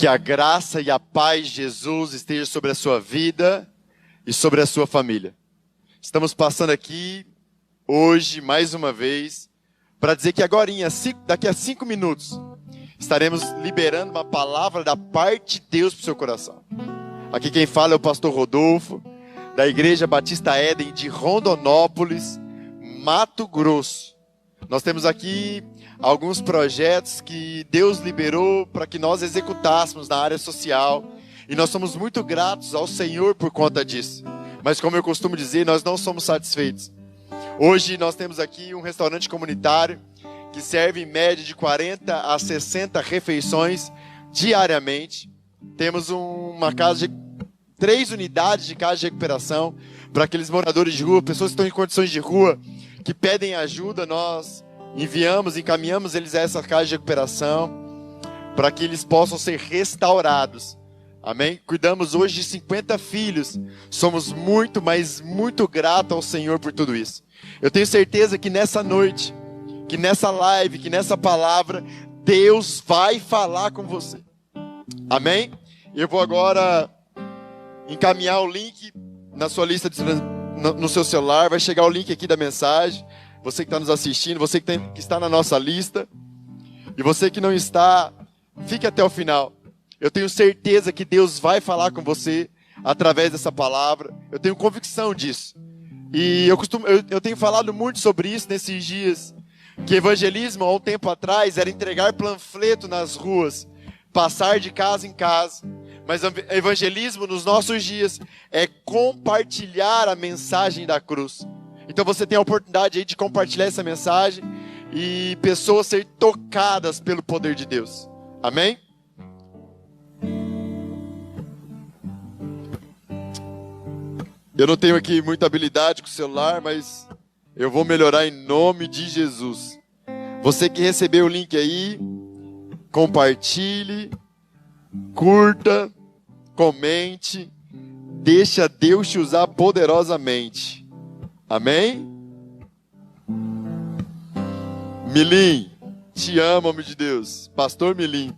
Que a graça e a paz de Jesus esteja sobre a sua vida e sobre a sua família. Estamos passando aqui hoje, mais uma vez, para dizer que agorinha, daqui a 5 minutos, estaremos liberando uma palavra da parte de Deus para o seu coração. Aqui quem fala é o pastor Rodolfo, da Igreja Batista Éden de Rondonópolis, Mato Grosso. Nós temos aqui alguns projetos que Deus liberou para que nós executássemos na área social. E nós somos muito gratos ao Senhor por conta disso. Mas como eu costumo dizer, nós não somos satisfeitos. Hoje nós temos aqui um restaurante comunitário que serve em média de 40 a 60 refeições diariamente. Temos uma casa de 3 unidades de casa de recuperação para aqueles moradores de rua, pessoas que estão em condições de rua, que pedem ajuda. Nós encaminhamos eles a essa casa de recuperação para que eles possam ser restaurados. Amém? Cuidamos hoje de 50 filhos. Somos muito, mas muito gratos ao Senhor por tudo isso. Eu tenho certeza que nessa noite, que nessa live, que nessa palavra, Deus vai falar com você. Amém? Eu vou agora encaminhar o link na sua lista no seu celular. Vai chegar o link aqui da mensagem. Você que está nos assistindo, você que está na nossa lista, e você que não está, fique até o final. Eu tenho certeza que Deus vai falar com você através dessa palavra. Eu tenho convicção disso. E eu tenho falado muito sobre isso nesses dias, que evangelismo, há um tempo atrás, era entregar panfleto nas ruas, passar de casa em casa. Mas evangelismo nos nossos dias é compartilhar a mensagem da cruz. Então você tem a oportunidade aí de compartilhar essa mensagem e pessoas serem tocadas pelo poder de Deus. Amém? Eu não tenho aqui muita habilidade com o celular, mas eu vou melhorar em nome de Jesus. Você que recebeu o link aí, compartilhe, curta, comente, deixa Deus te usar poderosamente. Amém? Milim, te amo, homem de Deus. Pastor Milim,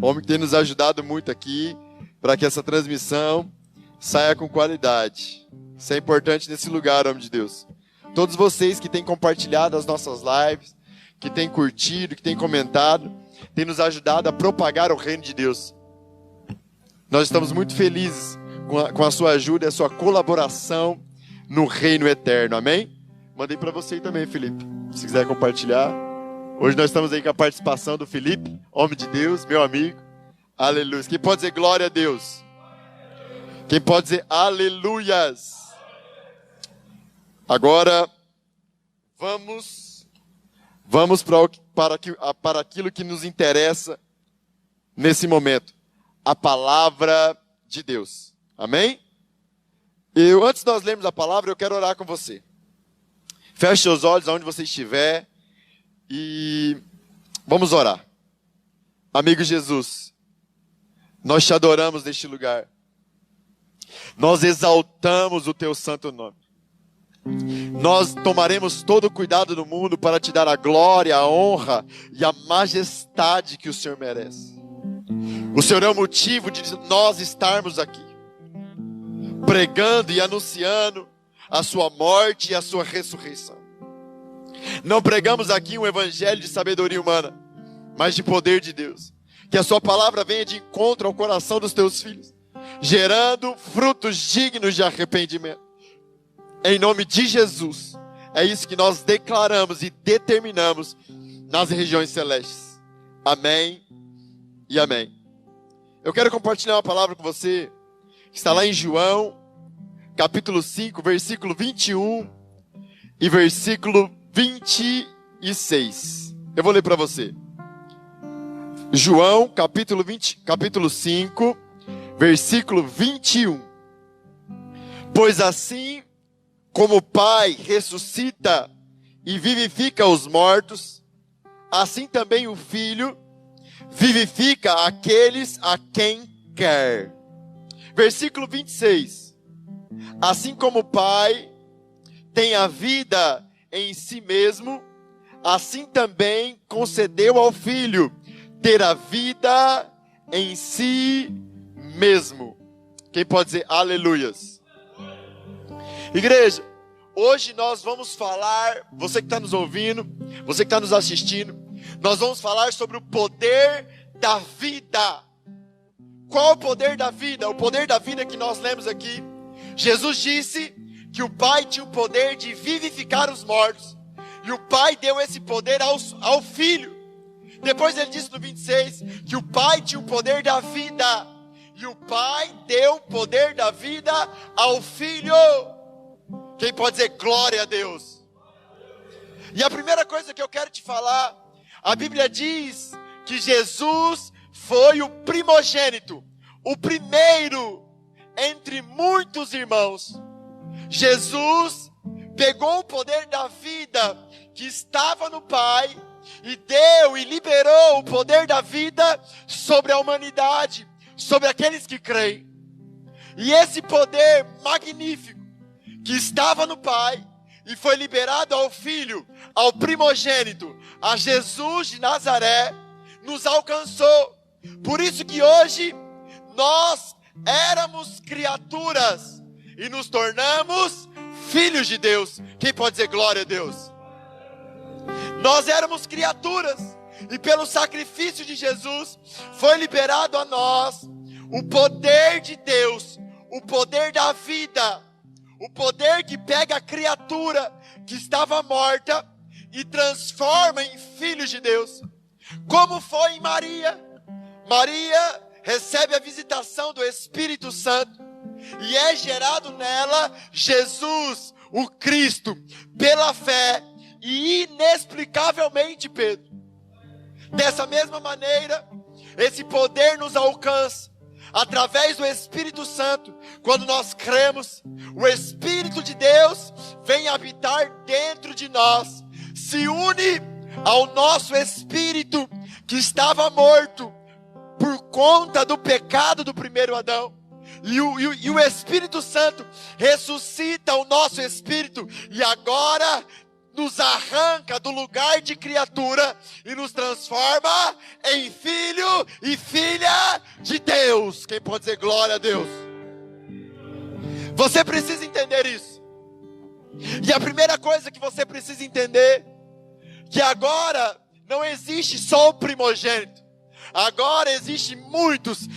homem que tem nos ajudado muito aqui para que essa transmissão saia com qualidade. Isso é importante nesse lugar, homem de Deus. Todos vocês que têm compartilhado as nossas lives, que têm curtido, que têm comentado, têm nos ajudado a propagar o reino de Deus. Nós estamos muito felizes com a sua ajuda e a sua colaboração no reino eterno, amém? Mandei para você também, Felipe, se quiser compartilhar. Hoje nós estamos aí com a participação do Felipe, homem de Deus, meu amigo. Aleluia. Quem pode dizer glória a Deus? Quem pode dizer aleluias? Agora, vamos para aquilo que nos interessa nesse momento. A palavra de Deus. Amém? Antes de nós lermos a palavra, eu quero orar com você. Feche seus olhos aonde você estiver e vamos orar. Amigo Jesus, nós te adoramos neste lugar. Nós exaltamos o teu santo nome. Nós tomaremos todo o cuidado do mundo para te dar a glória, a honra e a majestade que o Senhor merece. O Senhor é o motivo de nós estarmos aqui, pregando e anunciando a sua morte e a sua ressurreição. Não pregamos aqui um evangelho de sabedoria humana, mas de poder de Deus. Que a sua palavra venha de encontro ao coração dos teus filhos, gerando frutos dignos de arrependimento. Em nome de Jesus, é isso que nós declaramos e determinamos nas regiões celestes. Amém e amém. Eu quero compartilhar uma palavra com você que está lá em João, capítulo 5, versículo 21 e versículo 26. Eu vou ler para você. João, capítulo 5, versículo 21. Pois assim como o Pai ressuscita e vivifica os mortos, assim também o Filho vivifica aqueles a quem quer. Versículo 26. Assim como o Pai tem a vida em si mesmo, assim também concedeu ao Filho ter a vida em si mesmo. Quem pode dizer aleluias? Igreja, hoje nós vamos falar, você que está nos ouvindo, você que está nos assistindo, nós vamos falar sobre o poder da vida. Qual o poder da vida? O poder da vida que nós lemos aqui. Jesus disse que o Pai tinha o poder de vivificar os mortos. E o Pai deu esse poder ao Filho. Depois ele disse no 26 que o Pai tinha o poder da vida. E o Pai deu o poder da vida ao Filho. Quem pode dizer glória a Deus? E a primeira coisa que eu quero te falar, a Bíblia diz que Jesus foi o primogênito, o primeiro entre muitos irmãos. Jesus pegou o poder da vida que estava no Pai e deu e liberou o poder da vida sobre a humanidade, sobre aqueles que creem. E esse poder magnífico que estava no Pai e foi liberado ao Filho, ao primogênito, a Jesus de Nazaré, nos alcançou. Por isso que hoje nós éramos criaturas e nos tornamos filhos de Deus. Quem pode dizer glória a Deus? Nós éramos criaturas e pelo sacrifício de Jesus foi liberado a nós o poder de Deus, o poder da vida, o poder que pega a criatura que estava morta e transforma em filhos de Deus. Como foi em Maria? Maria recebe a visitação do Espírito Santo e é gerado nela Jesus, o Cristo, pela fé e inexplicavelmente, Pedro. Dessa mesma maneira, esse poder nos alcança através do Espírito Santo. Quando nós cremos, o Espírito de Deus vem habitar dentro de nós, se une ao nosso espírito que estava morto por conta do pecado do primeiro Adão. E o Espírito Santo ressuscita o nosso espírito e agora nos arranca do lugar de criatura e nos transforma em filho e filha de Deus. Quem pode dizer glória a Deus? Você precisa entender isso. E a primeira coisa que você precisa entender, que agora não existe só o primogênito. Agora existem muitos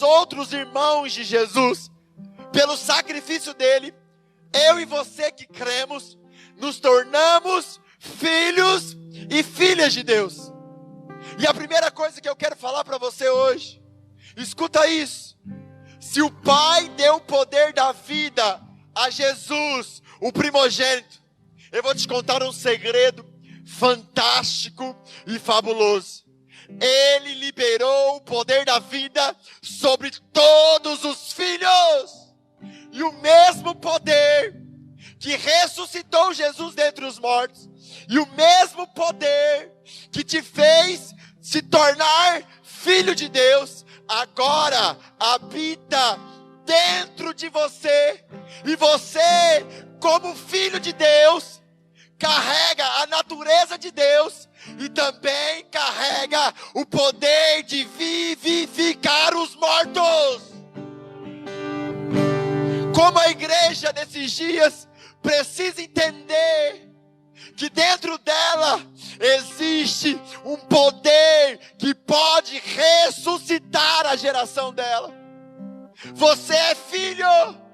outros irmãos de Jesus. Pelo sacrifício dele, eu e você que cremos, nos tornamos filhos e filhas de Deus. E a primeira coisa que eu quero falar para você hoje, escuta isso. Se o Pai deu o poder da vida a Jesus, o primogênito, eu vou te contar um segredo fantástico e fabuloso. Ele liberou o poder da vida sobre todos os filhos. E o mesmo poder que ressuscitou Jesus dentre os mortos, e o mesmo poder que te fez se tornar filho de Deus, agora habita dentro de você. E você, como filho de Deus, carrega a natureza de Deus e também carrega o poder de vivificar os mortos. Como a igreja nesses dias precisa entender que dentro dela existe um poder que pode ressuscitar a geração dela. Você é filho.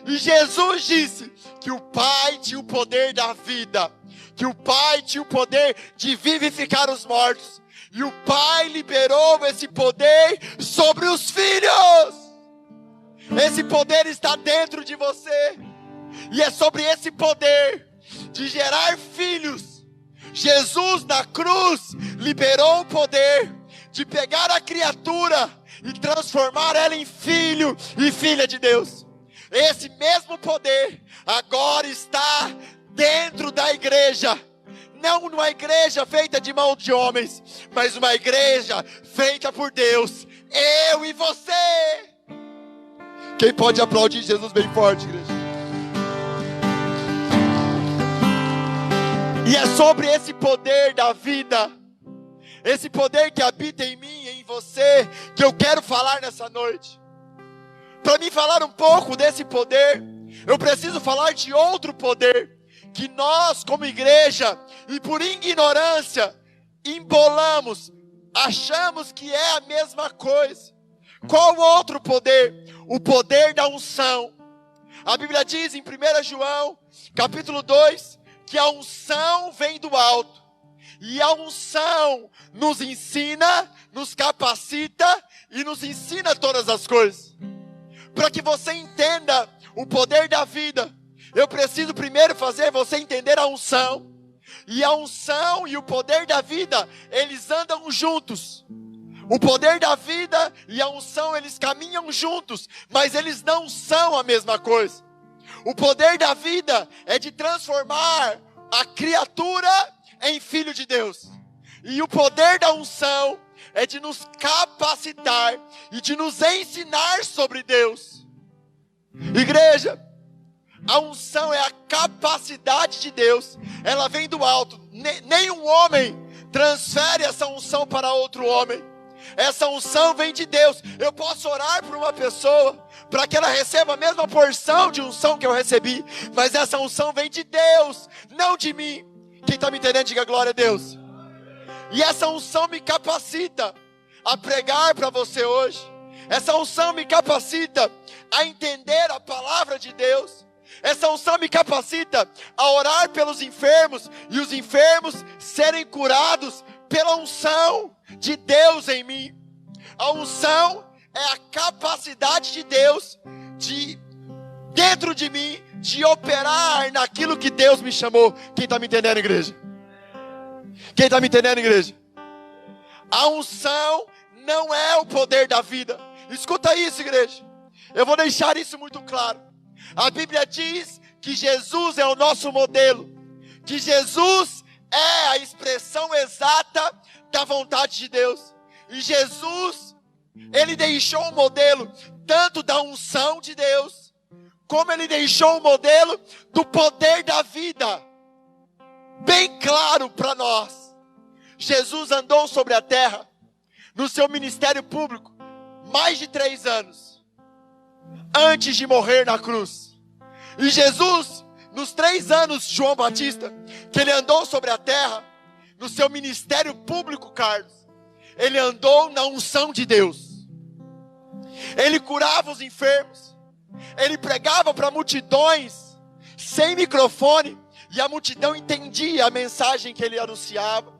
E Jesus disse que o Pai tinha o poder da vida, que o Pai tinha o poder de vivificar os mortos. E o Pai liberou esse poder sobre os filhos. Esse poder está dentro de você. E é sobre esse poder de gerar filhos. Jesus na cruz liberou o poder de pegar a criatura e transformar ela em filho e filha de Deus. Esse mesmo poder agora está dentro da igreja. Não uma igreja feita de mão de homens, mas uma igreja feita por Deus. Eu e você. Quem pode aplaudir Jesus bem forte, igreja? E é sobre esse poder da vida, Esse poder que habita em mim e em você, que eu quero falar nessa noite. Para mim falar um pouco desse poder, eu preciso falar de outro poder, que nós como igreja, e por ignorância, embolamos, achamos que é a mesma coisa. Qual outro poder? O poder da unção. A Bíblia diz em 1 João, capítulo 2, que a unção vem do alto. E a unção nos ensina, nos capacita e nos ensina todas as coisas. Para que você entenda o poder da vida, eu preciso primeiro fazer você entender a unção. E a unção e o poder da vida, eles andam juntos. O poder da vida e a unção, eles caminham juntos, mas eles não são a mesma coisa. O poder da vida é de transformar a criatura em filho de Deus. E o poder da unção é de nos capacitar e de nos ensinar sobre Deus. Igreja, a unção é a capacidade de Deus. Ela vem do alto. Nenhum homem transfere essa unção para outro homem. Essa unção vem de Deus. Eu posso orar por uma pessoa para que ela receba a mesma porção de unção que eu recebi, mas essa unção vem de Deus, não de mim. Quem está me entendendo, diga glória a Deus. E essa unção me capacita a pregar para você hoje. Essa unção me capacita a entender a palavra de Deus. Essa unção me capacita a orar pelos enfermos e os enfermos serem curados pela unção de Deus em mim. A unção é a capacidade de Deus dentro de mim, de operar naquilo que Deus me chamou. Quem está me entendendo, igreja? Quem está me entendendo, igreja? A unção não é o poder da vida. Escuta isso, igreja. Eu vou deixar isso muito claro. A Bíblia diz que Jesus é o nosso modelo, que Jesus é a expressão exata da vontade de Deus. E Jesus, Ele deixou o modelo tanto da unção de Deus, como Ele deixou o modelo do poder da vida, bem claro para nós. Jesus andou sobre a terra, no seu ministério público, mais de 3 anos, antes de morrer na cruz. E Jesus, nos 3 anos, João Batista, que ele andou sobre a terra, no seu ministério público, Carlos, ele andou na unção de Deus. Ele curava os enfermos, ele pregava para multidões, sem microfone, e a multidão entendia a mensagem que ele anunciava.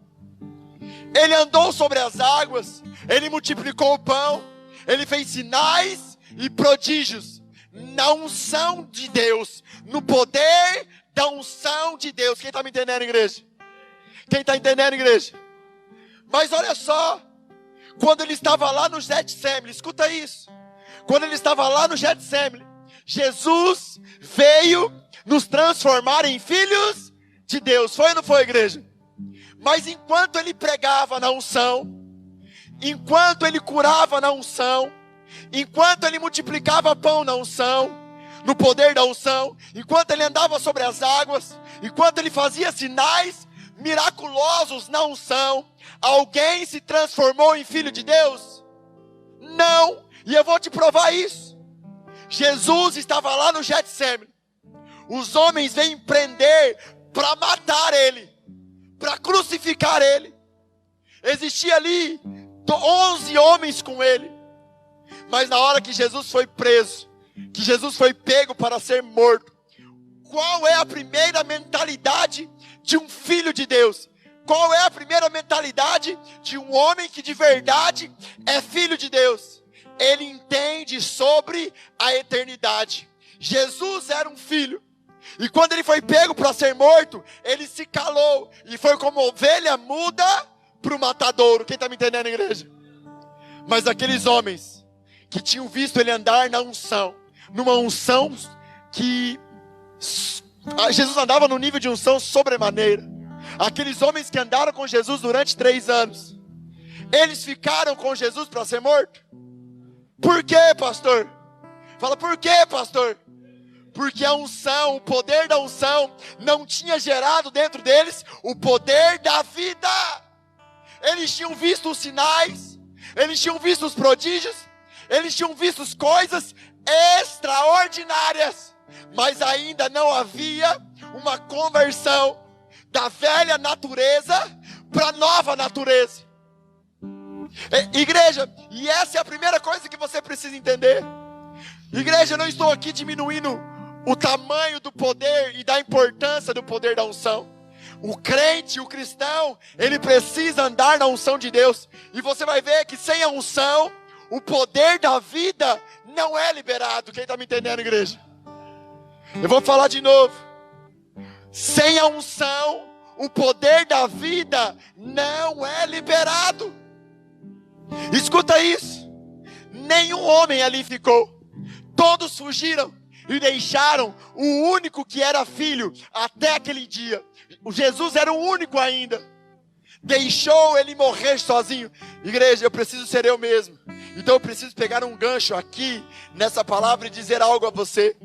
Ele andou sobre as águas, ele multiplicou o pão, ele fez sinais e prodígios, na unção de Deus, no poder da unção de Deus. Quem está me entendendo, igreja? Quem está entendendo, igreja? Mas olha só, quando ele estava lá no Getsemane, escuta isso. Quando ele estava lá no Getsemane, Jesus veio nos transformar em filhos de Deus. Foi ou não foi, igreja? Mas enquanto ele pregava na unção, enquanto ele curava na unção, enquanto ele multiplicava pão na unção, no poder da unção, enquanto ele andava sobre as águas, enquanto ele fazia sinais miraculosos na unção, alguém se transformou em filho de Deus? Não, e eu vou te provar isso. Jesus estava lá no Getsemane, os homens vêm prender para matar ele, para crucificar ele. Existia ali 11 homens com ele. Mas na hora que Jesus foi preso, que Jesus foi pego para ser morto, qual é a primeira mentalidade de um filho de Deus? Qual é a primeira mentalidade de um homem que de verdade é filho de Deus? Ele entende sobre a eternidade. Jesus era um filho. E quando ele foi pego para ser morto, ele se calou. E foi como ovelha muda para o matadouro. Quem está me entendendo, igreja? Mas aqueles homens que tinham visto ele andar na unção, numa unção que Jesus andava no nível de unção sobremaneira. Aqueles homens que andaram com Jesus durante 3 anos, eles ficaram com Jesus para ser morto? Por quê, pastor? Fala, por quê, pastor? Porque a unção, o poder da unção não tinha gerado dentro deles o poder da vida. eles tinham visto os sinais, eles tinham visto os prodígios, eles tinham visto coisas extraordinárias, mas ainda não havia uma conversão da velha natureza para a nova natureza. Igreja, e essa é a primeira coisa que você precisa entender. Igreja, eu não estou aqui diminuindo o tamanho do poder e da importância do poder da unção. O crente, o cristão, ele precisa andar na unção de Deus. E você vai ver que sem a unção, o poder da vida não é liberado. Quem está me entendendo, igreja? Eu vou falar de novo. Sem a unção, o poder da vida não é liberado. Escuta isso. Nenhum homem ali ficou. Todos fugiram e deixaram o único que era filho até aquele dia. O Jesus era o único ainda. Deixou ele morrer sozinho. Igreja, eu preciso ser eu mesmo. Então eu preciso pegar um gancho aqui nessa palavra e dizer algo a você.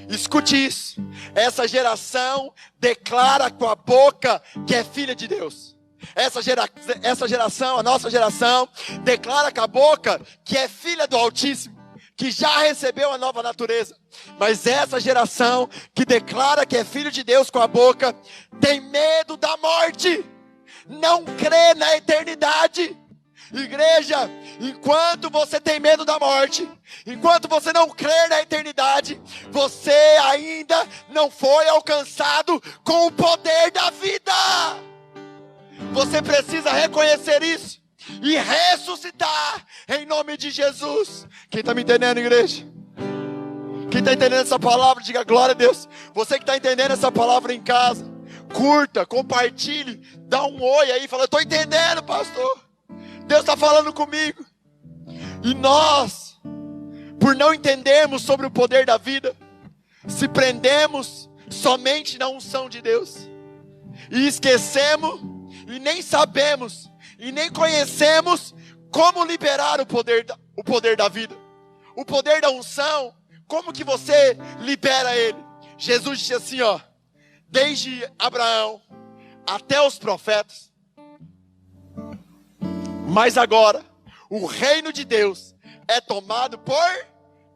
Escute isso. Essa geração declara com a boca que é filha de Deus. Essa geração, a nossa geração, declara com a boca que é filha do Altíssimo, que já recebeu a nova natureza. Mas essa geração que declara que é filho de Deus com a boca, tem medo da morte, não crê na eternidade. Igreja, enquanto você tem medo da morte, enquanto você não crê na eternidade, você ainda não foi alcançado com o poder da vida. Você precisa reconhecer isso e ressuscitar em nome de Jesus. Quem está me entendendo, igreja? Quem está entendendo essa palavra, diga glória a Deus. Você que está entendendo essa palavra em casa, curta, compartilhe, dá um oi aí, fala, eu estou entendendo, pastor. Deus está falando comigo. E nós, por não entendermos sobre o poder da vida, se prendemos somente na unção de Deus e esquecemos, e nem sabemos, e nem conhecemos como liberar o poder da vida, o poder da unção. Como que você libera ele? Jesus disse assim, ó, desde Abraão até os profetas, mas agora o reino de Deus é tomado por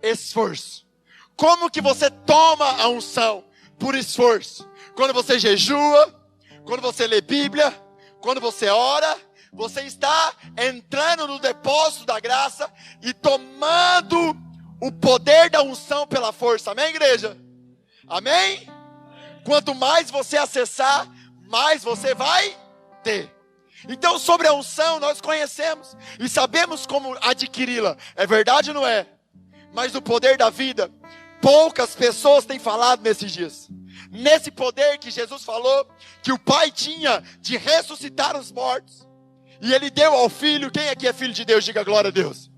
esforço. Como que você toma a unção? Por esforço. Quando você jejua, quando você lê Bíblia, quando você ora, você está entrando no depósito da graça e tomando o poder da unção pela força. Amém, igreja? Amém? Quanto mais você acessar, mais você vai ter. Então, sobre a unção, nós conhecemos e sabemos como adquiri-la. É verdade ou não é? Mas o poder da vida, poucas pessoas têm falado nesses dias. Nesse poder que Jesus falou, que o Pai tinha de ressuscitar os mortos. E Ele deu ao Filho. Quem aqui é filho de Deus? Diga glória a Deus.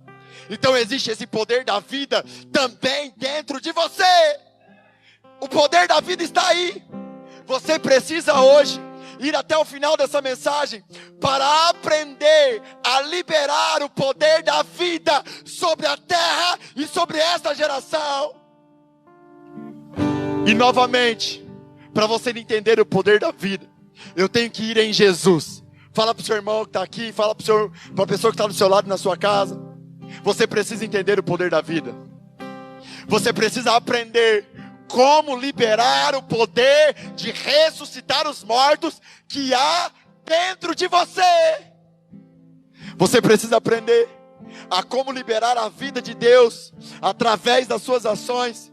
Então existe esse poder da vida também dentro de você. O poder da vida está aí. Você precisa hoje ir até o final dessa mensagem para aprender a liberar o poder da vida sobre a terra e sobre esta geração. E novamente, para você entender o poder da vida, eu tenho que ir em Jesus. Fala para o seu irmão que está aqui, fala para a pessoa que está do seu lado na sua casa. Você precisa entender o poder da vida. Você precisa aprender como liberar o poder de ressuscitar os mortos que há dentro de você. Você precisa aprender a como liberar a vida de Deus através das suas ações,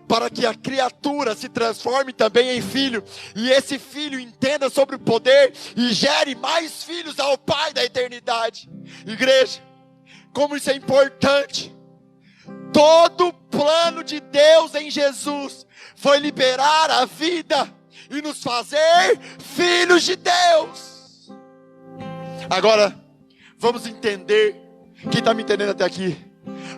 para que a criatura se transforme também em filho, e esse filho entenda sobre o poder e gere mais filhos ao Pai da eternidade. Igreja, como isso é importante. Todo o plano de Deus em Jesus foi liberar a vida e nos fazer filhos de Deus. Agora, vamos entender. Quem está me entendendo até aqui?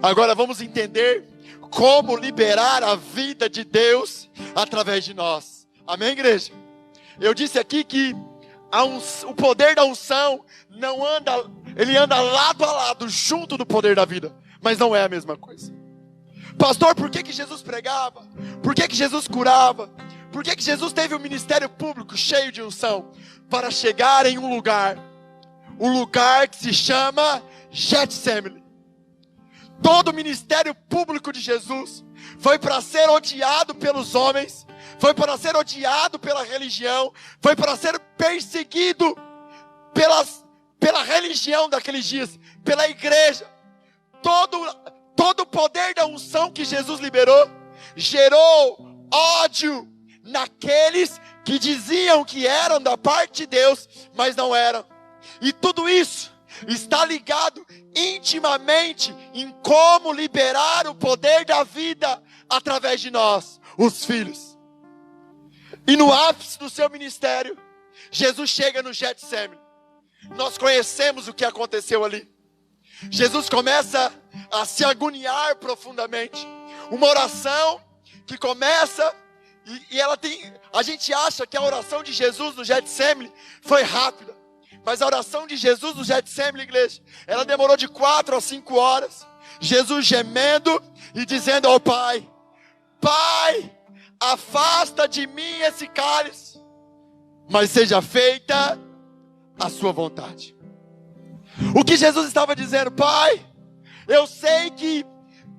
Agora vamos entender como liberar a vida de Deus através de nós. Amém, igreja? Eu disse aqui que o poder da unção não anda, ele anda lado a lado, junto do poder da vida, mas não é a mesma coisa. Pastor, por que Jesus pregava? Por que Jesus curava? Por que Jesus teve um ministério público cheio de unção? Para chegar em um lugar um lugar que se chama Getsemane. Todo o ministério público de Jesus foi para ser odiado pelos homens, foi para ser odiado pela religião, foi para ser perseguido pela religião daqueles dias, pela igreja. Todo o poder da unção que Jesus liberou gerou ódio naqueles que diziam que eram da parte de Deus, mas não eram. E tudo isso está ligado intimamente em como liberar o poder da vida através de nós, os filhos. E no ápice do seu ministério, Jesus chega no Getsemane. Nós conhecemos o que aconteceu ali. Jesus começa a se agoniar profundamente. Uma oração que começa e ela tem... A gente acha que a oração de Jesus no Getsemane foi rápida. Mas a oração de Jesus no Getsemane, igreja, ela demorou de 4 a 5 horas. Jesus gemendo e dizendo ao Pai: Pai, afasta de mim esse cálice, mas seja feita a sua vontade. O que Jesus estava dizendo? Pai, eu sei que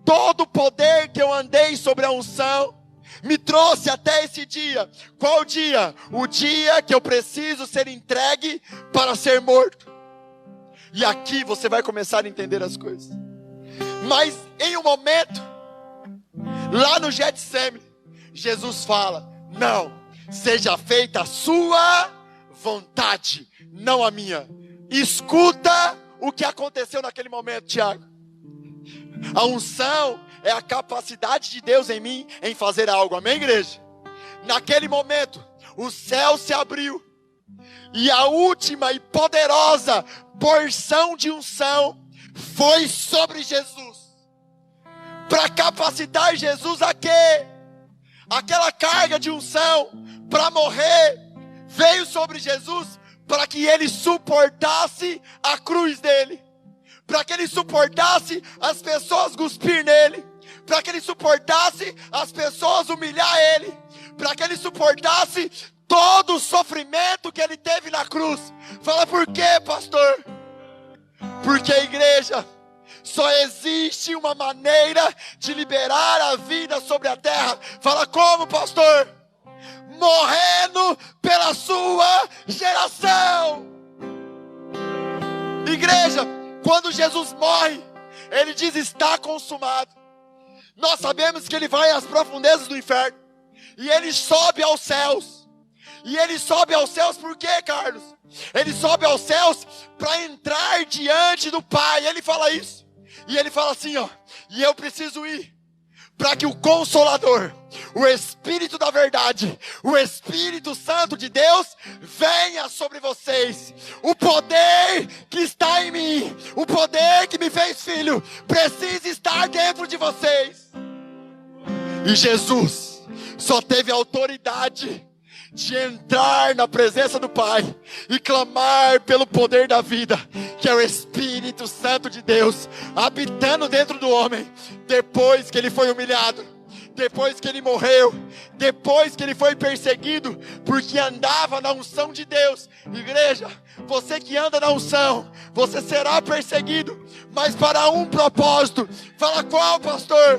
todo o poder que eu andei sobre a unção me trouxe até esse dia. Qual dia? O dia que eu preciso ser entregue para ser morto. E aqui você vai começar a entender as coisas. Mas em um momento, lá no Getsemane, Jesus fala: não, seja feita a sua vontade, não a minha. Escuta o que aconteceu naquele momento, Tiago. A unção é a capacidade de Deus em mim em fazer algo, amém, igreja? Naquele momento, o céu se abriu e a última e poderosa porção de unção foi sobre Jesus, para capacitar Jesus a quê? Aquela carga de unção para morrer veio sobre Jesus para que ele suportasse a cruz dele, para que ele suportasse as pessoas cuspir nele, para que ele suportasse as pessoas humilhar ele, para que ele suportasse todo o sofrimento que ele teve na cruz. Fala, por quê, pastor? Porque, igreja, só existe uma maneira de liberar a vida sobre a terra. Fala, como, pastor? Morrendo pela sua geração. Igreja, quando Jesus morre, ele diz: está consumado. Nós sabemos que ele vai às profundezas do inferno e ele sobe aos céus. E ele sobe aos céus por quê, Carlos? Ele sobe aos céus para entrar diante do Pai. Ele fala isso. E ele fala assim, ó: e eu preciso ir para que o Consolador, o Espírito da verdade, o Espírito Santo de Deus venha sobre vocês. O poder que está em mim, o poder que me fez filho, precisa estar dentro de vocês. E Jesus só teve autoridade de entrar na presença do Pai e clamar pelo poder da vida, que é o Espírito Santo de Deus habitando dentro do homem, depois que ele foi humilhado, depois que ele morreu, depois que ele foi perseguido, porque andava na unção de Deus. Igreja, você que anda na unção, você será perseguido, mas para um propósito. Fala, qual, pastor?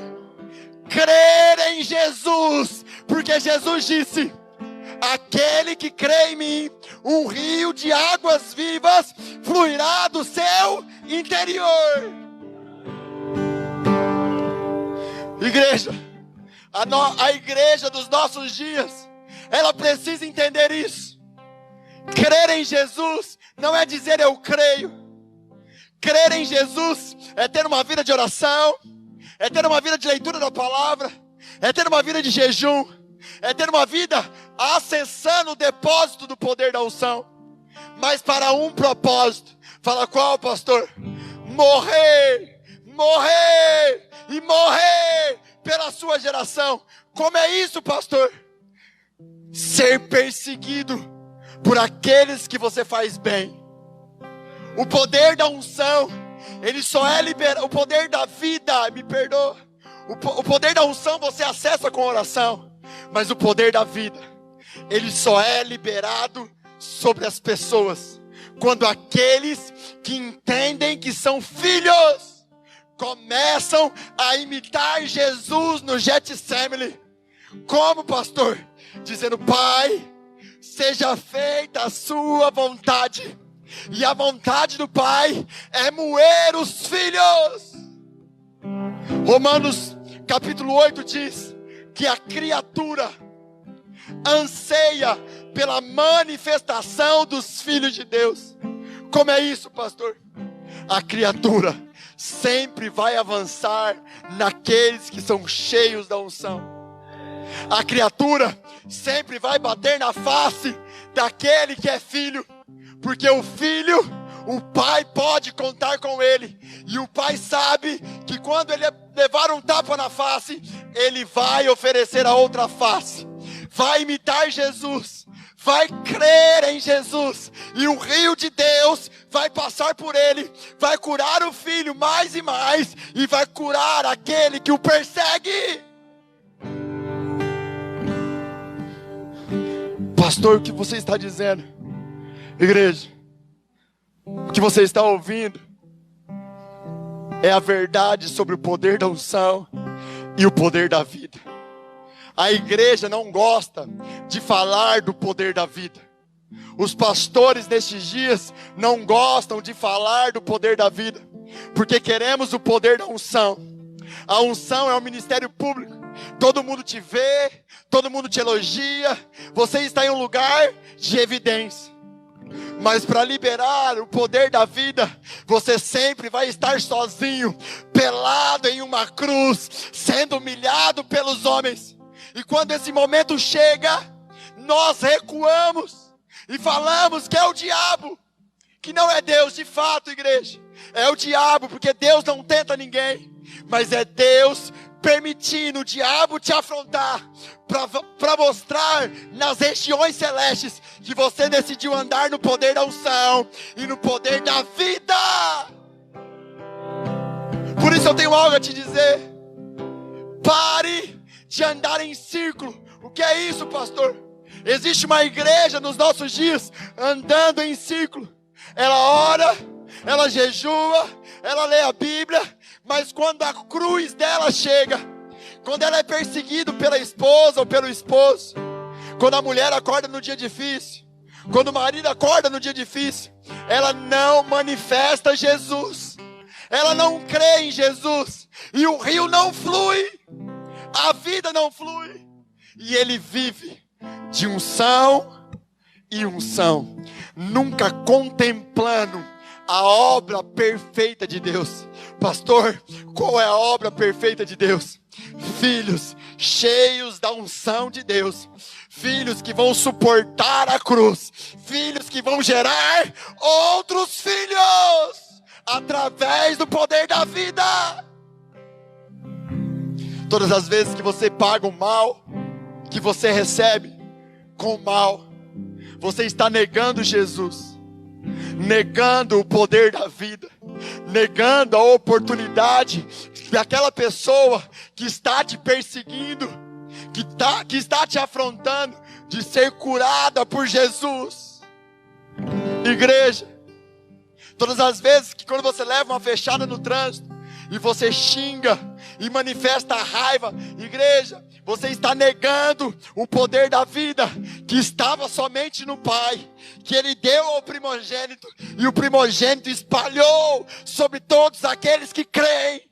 Crer em Jesus, porque Jesus disse: aquele que crê em mim, um rio de águas vivas fluirá do seu interior. Igreja, a igreja dos nossos dias, ela precisa entender isso. Crer em Jesus não é dizer eu creio. Crer em Jesus é ter uma vida de oração, é ter uma vida de leitura da palavra, é ter uma vida de jejum, é ter uma vida acessando o depósito do poder da unção, mas para um propósito. Fala, qual, pastor? Morrer e morrer pela sua geração. Como é isso, pastor? Ser perseguido por aqueles que você faz bem. O poder da unção, ele só é liberado. O poder da vida, me perdoa, o poder da unção você acessa com oração, mas o poder da vida, ele só é liberado sobre as pessoas quando aqueles que entendem que são filhos começam a imitar Jesus no Getsemane. Como, pastor? Dizendo: Pai, seja feita a sua vontade. E a vontade do Pai é moer os filhos. Romanos capítulo 8 diz que a criatura anseia pela manifestação dos filhos de Deus. Como é isso, pastor? A criatura sempre vai avançar naqueles que são cheios da unção. A criatura sempre vai bater na face daquele que é filho, porque o filho, o pai pode contar com ele, e o pai sabe que quando ele levar um tapa na face, ele vai oferecer a outra face, vai imitar Jesus, vai crer em Jesus, e o rio de Deus vai passar por ele, vai curar o filho mais e mais, e vai curar aquele que o persegue. Pastor, o que você está dizendo? Igreja, o que você está ouvindo é a verdade sobre o poder da unção e o poder da vida. A igreja não gosta de falar do poder da vida. Os pastores nestes dias não gostam de falar do poder da vida, porque queremos o poder da unção. A unção é o ministério público. Todo mundo te vê, todo mundo te elogia, você está em um lugar de evidência. Mas para liberar o poder da vida, você sempre vai estar sozinho, pelado em uma cruz, sendo humilhado pelos homens. E quando esse momento chega, nós recuamos e falamos que é o diabo, que não é Deus. De fato, igreja, é o diabo, porque Deus não tenta ninguém, mas é Deus permitindo o diabo te afrontar, para mostrar nas regiões celestes que você decidiu andar no poder da unção e no poder da vida. Por isso eu tenho algo a te dizer: pare de andar em círculo. O que é isso, pastor? Existe uma igreja nos nossos dias andando em círculo. Ela ora, ela jejua, ela lê a Bíblia, mas quando a cruz dela chega, quando ela é perseguida pela esposa ou pelo esposo, quando a mulher acorda no dia difícil, quando o marido acorda no dia difícil, ela não manifesta Jesus, ela não crê em Jesus, e o rio não flui, a vida não flui, e ele vive de unção e unção, nunca contemplando a obra perfeita de Deus. Pastor, qual é a obra perfeita de Deus? Filhos cheios da unção de Deus, filhos que vão suportar a cruz, filhos que vão gerar outros filhos através do poder da vida. Todas as vezes que você paga o mal que você recebe com o mal, você está negando Jesus, negando o poder da vida, negando a oportunidade daquela pessoa que está te perseguindo, que está te afrontando, de ser curada por Jesus. Igreja, todas as vezes que quando você leva uma fechada no trânsito e você xinga e manifesta a raiva, igreja, você está negando o poder da vida que estava somente no Pai, que Ele deu ao primogênito, e o primogênito espalhou sobre todos aqueles que creem.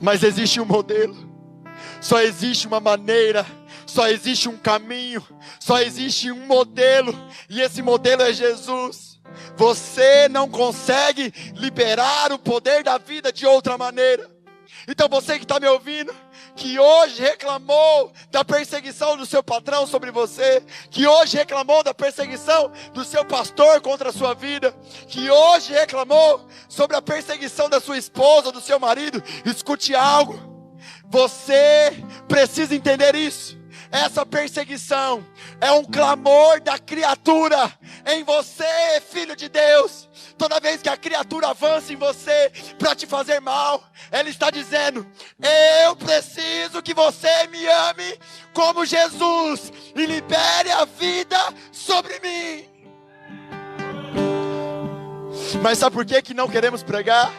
Mas existe um modelo, só existe uma maneira, só existe um caminho, só existe um modelo, e esse modelo é Jesus. Você não consegue liberar o poder da vida de outra maneira. Então você que está me ouvindo, que hoje reclamou da perseguição do seu patrão sobre você, que hoje reclamou da perseguição do seu pastor contra a sua vida, que hoje reclamou sobre a perseguição da sua esposa, do seu marido, escute algo, você precisa entender isso. Essa perseguição é um clamor da criatura em você, filho de Deus. Toda vez que a criatura avança em você para te fazer mal, ela está dizendo: eu preciso que você me ame como Jesus e libere a vida sobre mim. Mas sabe por que não queremos pregar?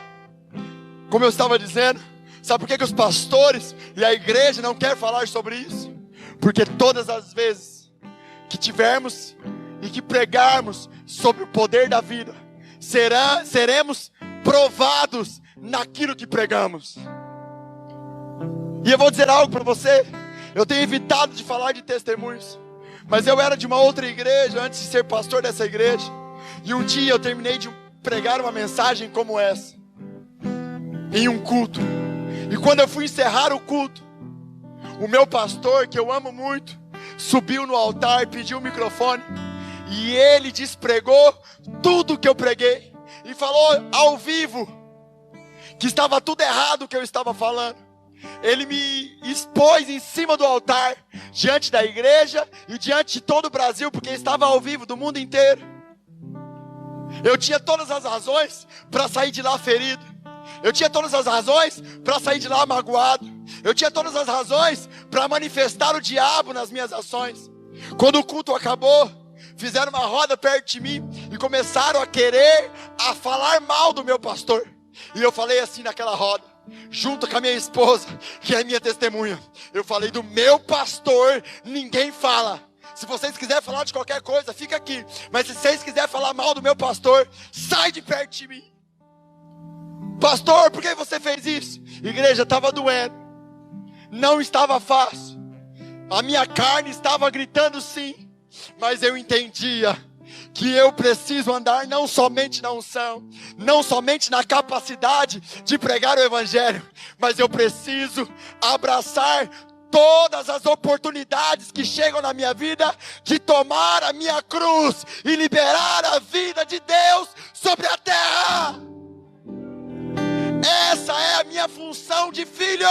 Como eu estava dizendo, sabe por que os pastores e a igreja não querem falar sobre isso? Porque todas as vezes que tivermos e que pregarmos sobre o poder da vida, seremos provados naquilo que pregamos. E eu vou dizer algo para você. Eu tenho evitado de falar de testemunhos, mas eu era de uma outra igreja antes de ser pastor dessa igreja. E um dia eu terminei de pregar uma mensagem como essa em um culto. E quando eu fui encerrar o culto, o meu pastor, que eu amo muito, subiu no altar, pediu o microfone, e ele despregou tudo que eu preguei, e falou ao vivo que estava tudo errado o que eu estava falando. Ele me expôs em cima do altar, diante da igreja e diante de todo o Brasil, porque estava ao vivo do mundo inteiro. Eu tinha todas as razões para sair de lá ferido. Eu tinha todas as razões para sair de lá magoado. Eu tinha todas as razões para manifestar o diabo nas minhas ações. Quando o culto acabou, fizeram uma roda perto de mim e começaram a falar mal do meu pastor. E eu falei assim naquela roda, junto com a minha esposa, que é minha testemunha. Eu falei: do meu pastor ninguém fala. Se vocês quiserem falar de qualquer coisa, fica aqui. Mas se vocês quiserem falar mal do meu pastor, sai de perto de mim. Pastor, por que você fez isso? Igreja, estava doendo. Não estava fácil. A minha carne estava gritando sim. Mas eu entendia que eu preciso andar não somente na unção, não somente na capacidade de pregar o evangelho, mas eu preciso abraçar todas as oportunidades que chegam na minha vida, de tomar a minha cruz e liberar a vida de Deus sobre a terra. Essa é a minha função de filho.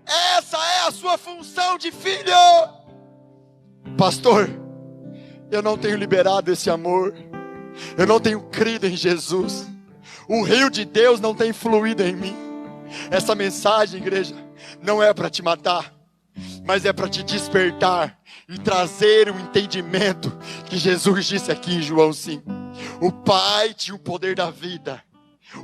Essa é a sua função de filho. Pastor, eu não tenho liberado esse amor. Eu não tenho crido em Jesus. O rio de Deus não tem fluído em mim. Essa mensagem, igreja, não é para te matar, mas é para te despertar e trazer o entendimento que Jesus disse aqui em João 5. O Pai tinha o poder da vida.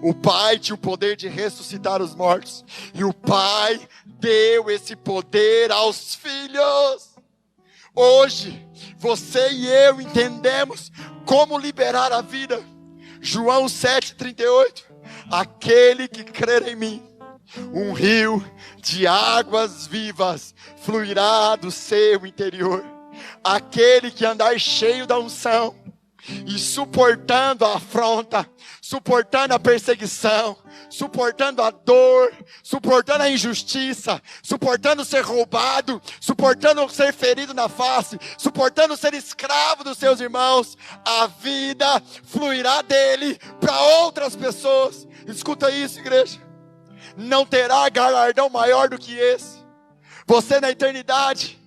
O Pai tinha o poder de ressuscitar os mortos. E o Pai deu esse poder aos filhos. Hoje, você e eu entendemos como liberar a vida. João 7,38. Aquele que crer em mim, um rio de águas vivas fluirá do seu interior. Aquele que andar cheio da unção e suportando a afronta, suportando a perseguição, suportando a dor, suportando a injustiça, suportando ser roubado, suportando ser ferido na face, suportando ser escravo dos seus irmãos, a vida fluirá dele para outras pessoas. Escuta isso, igreja. Não terá galardão maior do que esse. Você na eternidade,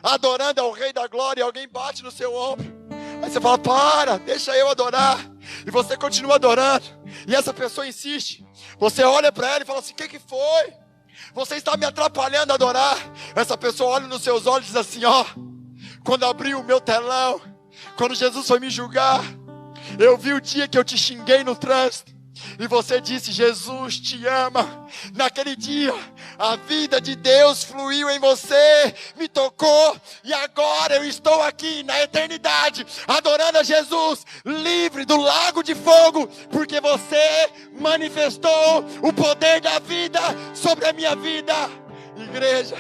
adorando ao Rei da Glória, e alguém bate no seu ombro. Aí você fala: deixa eu adorar. E você continua adorando. E essa pessoa insiste. Você olha para ela e fala assim: o que foi? Você está me atrapalhando a adorar. Essa pessoa olha nos seus olhos e diz assim: quando abri o meu telão, quando Jesus foi me julgar, eu vi o dia que eu te xinguei no trânsito. E você disse: Jesus te ama. Naquele dia, a vida de Deus fluiu em você, me tocou, e agora eu estou aqui na eternidade, adorando a Jesus, livre do lago de fogo, porque você manifestou o poder da vida sobre a minha vida. Igreja,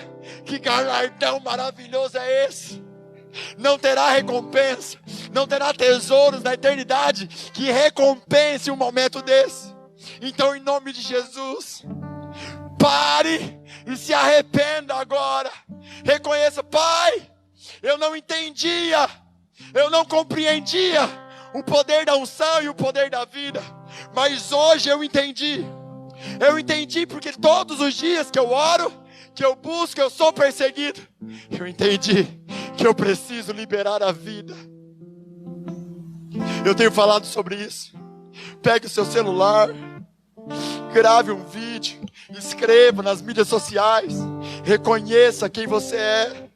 que galardão maravilhoso é esse? Não terá recompensa, não terá tesouros na eternidade que recompense um momento desse. Então, em nome de Jesus, pare e se arrependa agora. Reconheça: Pai, eu não entendia, eu não compreendia o poder da unção e o poder da vida, mas hoje eu entendi. Eu entendi porque todos os dias que eu oro, que eu busco, eu sou perseguido. Eu entendi que eu preciso liberar a vida. Eu tenho falado sobre isso. Pegue o seu celular, grave um vídeo, escreva nas mídias sociais, reconheça quem você é.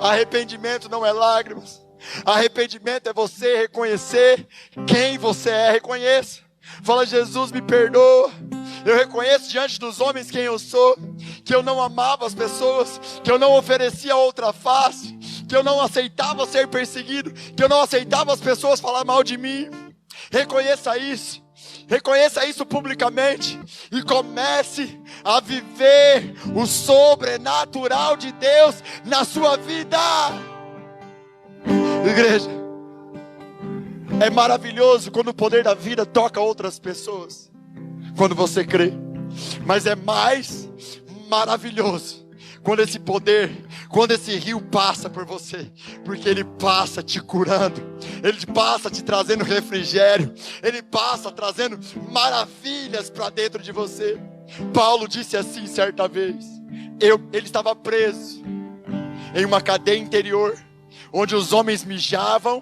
Arrependimento não é lágrimas, Arrependimento é você reconhecer quem você é. Reconheça. Fala: Jesus, me perdoa. Eu reconheço diante dos homens quem eu sou, que eu não amava as pessoas, que eu não oferecia outra face, que eu não aceitava ser perseguido, que eu não aceitava as pessoas falar mal de mim. Reconheça isso. Reconheça isso publicamente e comece a viver o sobrenatural de Deus na sua vida. Igreja, é maravilhoso quando o poder da vida toca outras pessoas, quando você crê. Mas é mais maravilhoso quando esse poder, quando esse rio passa por você, porque ele passa te curando, ele passa te trazendo refrigério, ele passa trazendo maravilhas para dentro de você. Paulo disse assim certa vez, ele estava preso em uma cadeia interior, onde os homens mijavam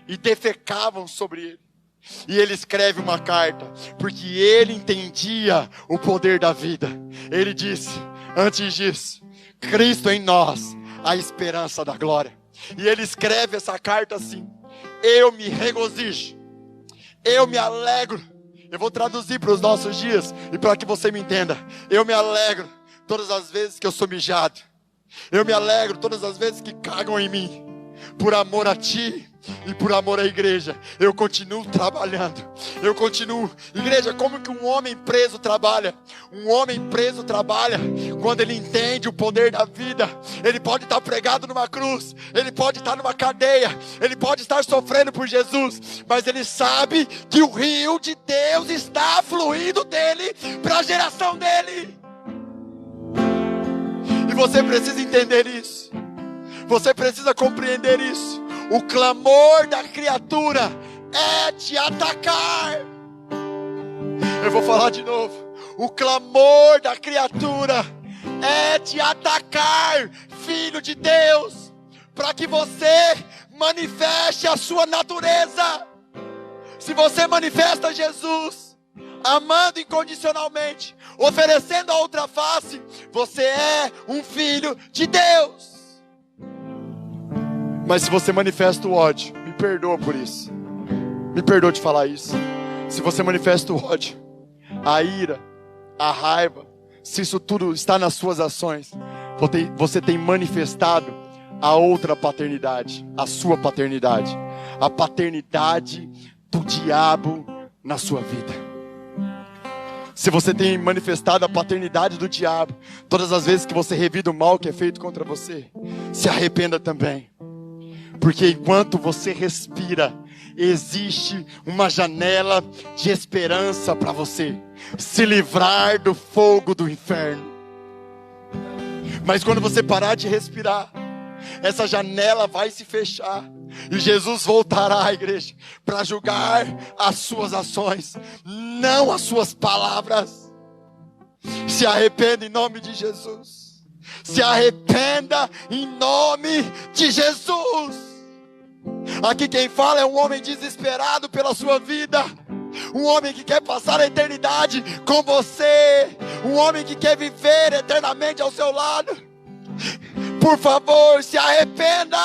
e defecavam sobre ele. E ele escreve uma carta, porque ele entendia o poder da vida. Ele disse, antes disso, Cristo em nós, a esperança da glória. E ele escreve essa carta assim: eu me regozijo, eu me alegro. Eu vou traduzir para os nossos dias e para que você me entenda. Eu me alegro todas as vezes que eu sou mijado. Eu me alegro todas as vezes que cagam em mim. Por amor a ti e por amor à igreja, eu continuo trabalhando. Eu continuo. Igreja, como que um homem preso trabalha? Um homem preso trabalha quando ele entende o poder da vida. Ele pode estar pregado numa cruz, ele pode estar numa cadeia, ele pode estar sofrendo por Jesus, mas ele sabe que o rio de Deus está fluindo dele para a geração dele. E você precisa entender isso. Você precisa compreender isso. O clamor da criatura é te atacar. Eu vou falar de novo. O clamor da criatura é te atacar, filho de Deus, para que você manifeste a sua natureza. Se você manifesta Jesus, amando incondicionalmente, oferecendo a outra face, você é um filho de Deus. Mas se você manifesta o ódio, me perdoa por isso, me perdoa de falar isso. Se você manifesta o ódio, a ira, a raiva, se isso tudo está nas suas ações, você tem manifestado a outra paternidade, a sua paternidade, a paternidade do diabo na sua vida. Se você tem manifestado a paternidade do diabo, todas as vezes que você revida o mal que é feito contra você, se arrependa também. Porque enquanto você respira, existe uma janela de esperança para você se livrar do fogo do inferno. Mas quando você parar de respirar, essa janela vai se fechar. E Jesus voltará, igreja, para julgar as suas ações, não as suas palavras. Se arrependa em nome de Jesus. Se arrependa em nome de Jesus. Aqui quem fala é um homem desesperado pela sua vida. Um homem que quer passar a eternidade com você. Um homem que quer viver eternamente ao seu lado. Por favor, se arrependa.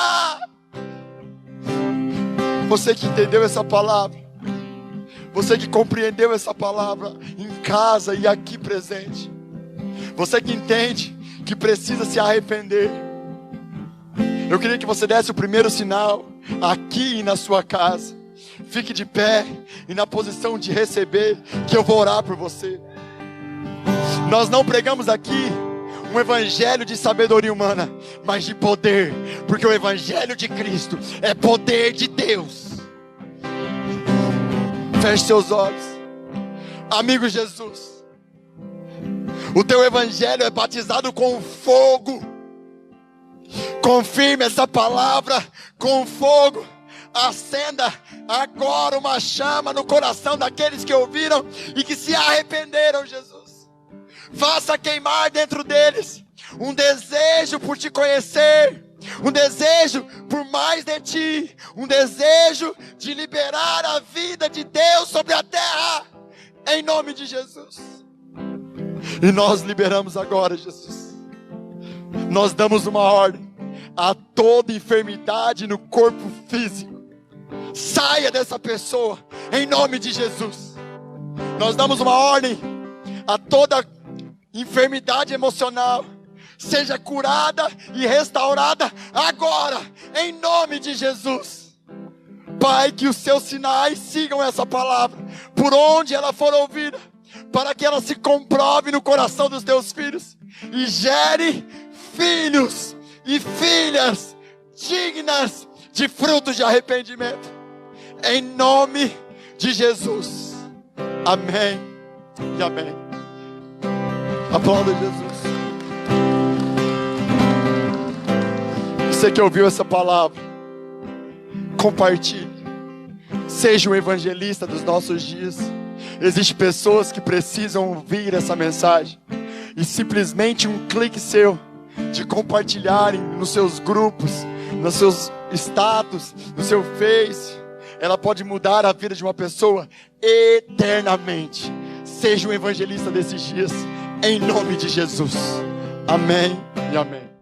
Você que entendeu essa palavra, você que compreendeu essa palavra em casa e aqui presente, você que entende que precisa se arrepender, eu queria que você desse o primeiro sinal aqui e na sua casa. Fique de pé e na posição de receber, que eu vou orar por você. Nós não pregamos aqui um evangelho de sabedoria humana, mas de poder, porque o evangelho de Cristo é poder de Deus. Feche seus olhos. Amigo Jesus, o teu evangelho é batizado com fogo. Confirme essa palavra com fogo. Acenda agora uma chama no coração daqueles que ouviram e que se arrependeram, Jesus. Faça queimar dentro deles um desejo por te conhecer, um desejo por mais de ti, um desejo de liberar a vida de Deus sobre a terra, em nome de Jesus. E nós liberamos agora, Jesus. Nós damos uma ordem. a toda enfermidade no corpo físico. Saia dessa pessoa, em nome de Jesus. Nós damos uma ordem a toda enfermidade emocional. Seja curada e restaurada agora, em nome de Jesus. Pai, que os seus sinais sigam essa palavra, por onde ela for ouvida, para que ela se comprove no coração dos teus filhos, e gere filhos e filhas dignas de frutos de arrependimento, em nome de Jesus. Amém e amém. Aplauda Jesus. Você que ouviu essa palavra, compartilhe. Seja um evangelista dos nossos dias. Existem pessoas que precisam ouvir essa mensagem, e simplesmente um clique seu de compartilharem nos seus grupos, nos seus status, no seu Face, ela pode mudar a vida de uma pessoa eternamente. Seja um evangelista desses dias, em nome de Jesus. Amém e amém.